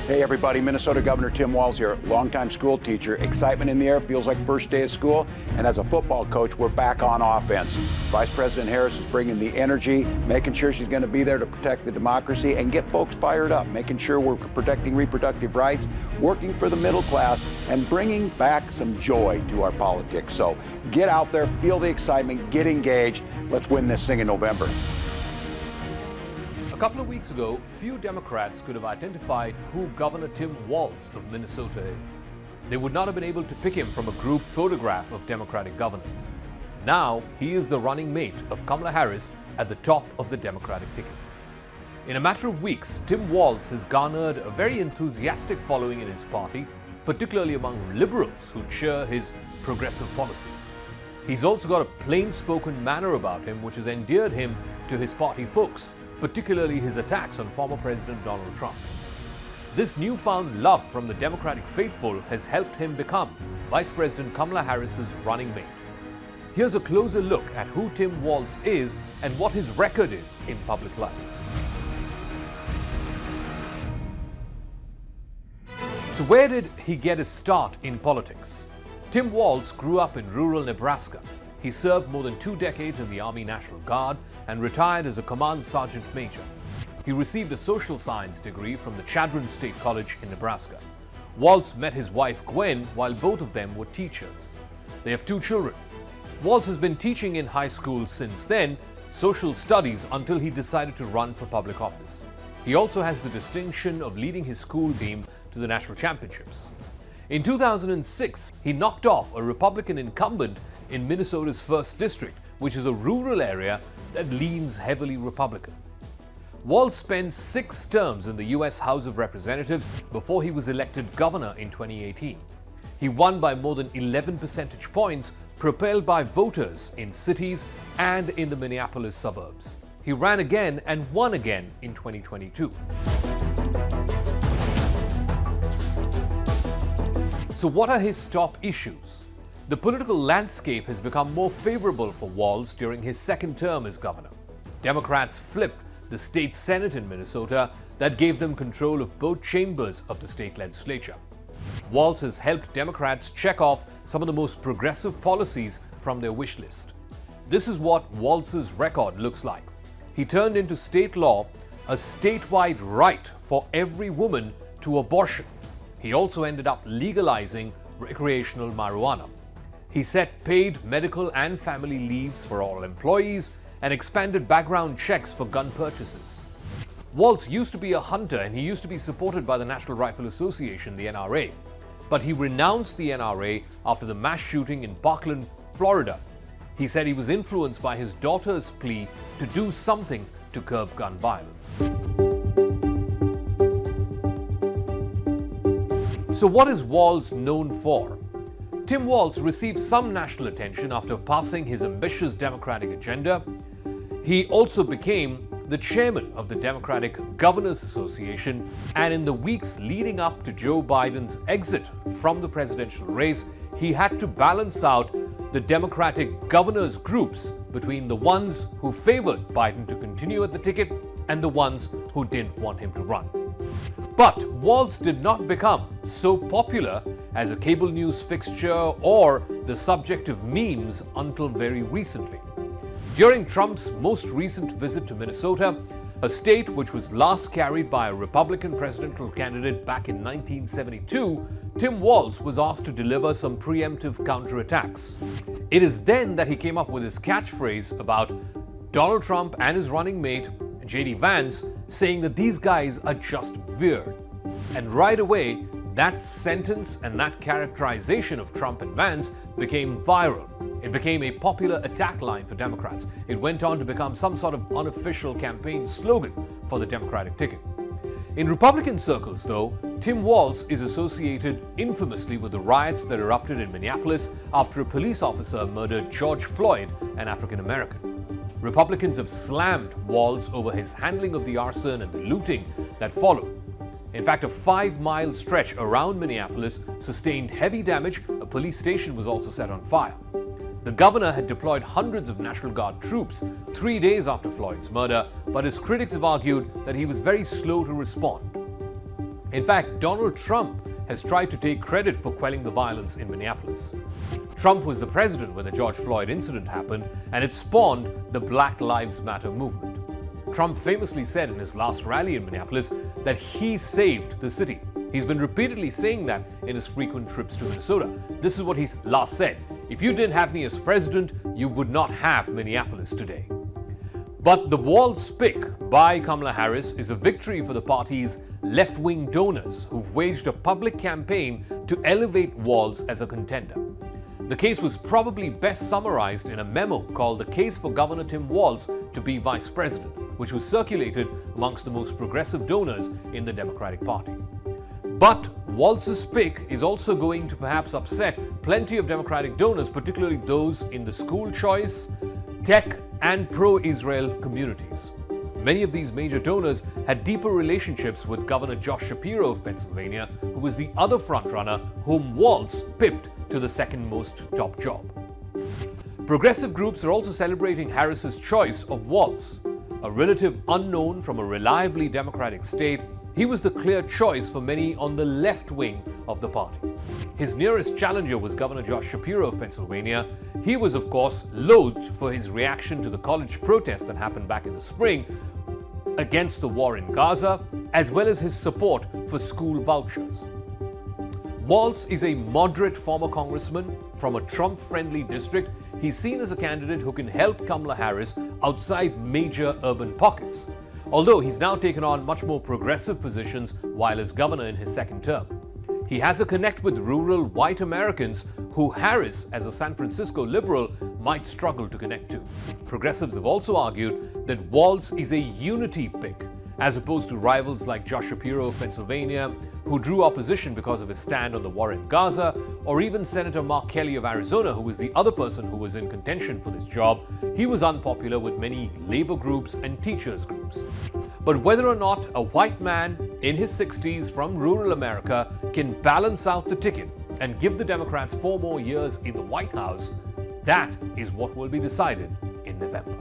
Hey everybody, Minnesota Governor Tim Walz here, longtime school teacher. Excitement in the air, feels like first day of school. And as a football coach, we're back on offense. Vice President Harris is bringing the energy, making sure she's going to be there to protect the democracy and get folks fired up, making sure we're protecting reproductive rights, working for the middle class, and bringing back some joy to our politics. So get out there, feel the excitement, get engaged. Let's win this thing in November. A couple of weeks ago, few Democrats could have identified who Governor Tim Walz of Minnesota is. They would not have been able to pick him from a group photograph of Democratic governors. Now, he is the running mate of Kamala Harris at the top of the Democratic ticket. In a matter of weeks, Tim Walz has garnered a very enthusiastic following in his party, particularly among liberals who cheer his progressive policies. He's also got a plain-spoken manner about him which has endeared him to his party folks, particularly his attacks on former President Donald Trump. This newfound love from the Democratic faithful has helped him become Vice President Kamala Harris's running mate. Here's a closer look at who Tim Walz is and what his record is in public life. So where did he get his start in politics? Tim Walz grew up in rural Nebraska. He served more than 2 decades in the Army National Guard and retired as a command sergeant major. He received a social science degree from the Chadron State College in Nebraska. Walz met his wife Gwen while both of them were teachers. They have 2 children. Walz has been teaching in high school since then, social studies, until he decided to run for public office. He also has the distinction of leading his school team to the national championships. In 2006, he knocked off a Republican incumbent in Minnesota's 1st District, which is a rural area that leans heavily Republican. Walz spent 6 terms in the U.S. House of Representatives before he was elected governor in 2018. He won by more than 11 percentage points, propelled by voters in cities and in the Minneapolis suburbs. He ran again and won again in 2022. So what are his top issues? The political landscape has become more favorable for Walz during his 2nd term as governor. Democrats flipped the state Senate in Minnesota that gave them control of both chambers of the state legislature. Walz has helped Democrats check off some of the most progressive policies from their wish list. This is what Walz's record looks like. He turned into state law a statewide right for every woman to abortion. He also ended up legalizing recreational marijuana. He set paid medical and family leaves for all employees and expanded background checks for gun purchases. Walz used to be a hunter and he used to be supported by the National Rifle Association, the NRA. But he renounced the NRA after the mass shooting in Parkland, Florida. He said he was influenced by his daughter's plea to do something to curb gun violence. So what is Walz known for? Tim Walz received some national attention after passing his ambitious Democratic agenda. He also became the chairman of the Democratic Governors Association, and in the weeks leading up to Joe Biden's exit from the presidential race, he had to balance out the Democratic governors groups between the ones who favored Biden to continue at the ticket and the ones who didn't want him to run. But Walz did not become so popular as a cable news fixture or the subject of memes until very recently. During Trump's most recent visit to Minnesota, a state which was last carried by a Republican presidential candidate back in 1972, Tim Walz was asked to deliver some preemptive counterattacks. It is then that he came up with his catchphrase about Donald Trump and his running mate, J.D. Vance, saying that these guys are just weird. And right away, that sentence and that characterization of Trump and Vance became viral. It became a popular attack line for Democrats. It went on to become some sort of unofficial campaign slogan for the Democratic ticket. In Republican circles, though, Tim Walz is associated infamously with the riots that erupted in Minneapolis after a police officer murdered George Floyd, an African American. Republicans have slammed Walz over his handling of the arson and the looting that followed. In fact, a 5-mile stretch around Minneapolis sustained heavy damage. A police station was also set on fire. The governor had deployed hundreds of National Guard troops 3 days after Floyd's murder, but his critics have argued that he was very slow to respond. In fact, Donald Trump has tried to take credit for quelling the violence in Minneapolis. Trump was the president when the George Floyd incident happened, and it spawned the Black Lives Matter movement. Trump famously said in his last rally in Minneapolis that he saved the city. He's been repeatedly saying that in his frequent trips to Minnesota. This is what he last said: "If you didn't have me as president, you would not have Minneapolis today." But the Walz pick by Kamala Harris is a victory for the party's left-wing donors who've waged a public campaign to elevate Walz as a contender. The case was probably best summarized in a memo called "The Case for Governor Tim Walz to be Vice President," which was circulated amongst the most progressive donors in the Democratic Party. But Walz's pick is also going to perhaps upset plenty of Democratic donors, particularly those in the school choice, tech, and pro-Israel communities. Many of these major donors had deeper relationships with Governor Josh Shapiro of Pennsylvania, who was the other frontrunner whom Walz pipped to the second most top job. Progressive groups are also celebrating Harris's choice of Walz. A relative unknown from a reliably Democratic state, he was the clear choice for many on the left wing of the party. His nearest challenger was Governor Josh Shapiro of Pennsylvania. He was, of course, loathed for his reaction to the college protest that happened back in the spring against the war in Gaza, as well as his support for school vouchers. Walz is a moderate former congressman from a Trump-friendly district. He's seen as a candidate who can help Kamala Harris outside major urban pockets, although he's now taken on much more progressive positions while as governor in his second term. He has a connect with rural white Americans who Harris, as a San Francisco liberal, might struggle to connect to. Progressives have also argued that Walz is a unity pick, as opposed to rivals like Josh Shapiro of Pennsylvania, who drew opposition because of his stand on the war in Gaza, or even Senator Mark Kelly of Arizona, who was the other person who was in contention for this job. He was unpopular with many labor groups and teachers groups. But whether or not a white man in his 60s from rural America can balance out the ticket and give the Democrats 4 more years in the White House, that is what will be decided in November.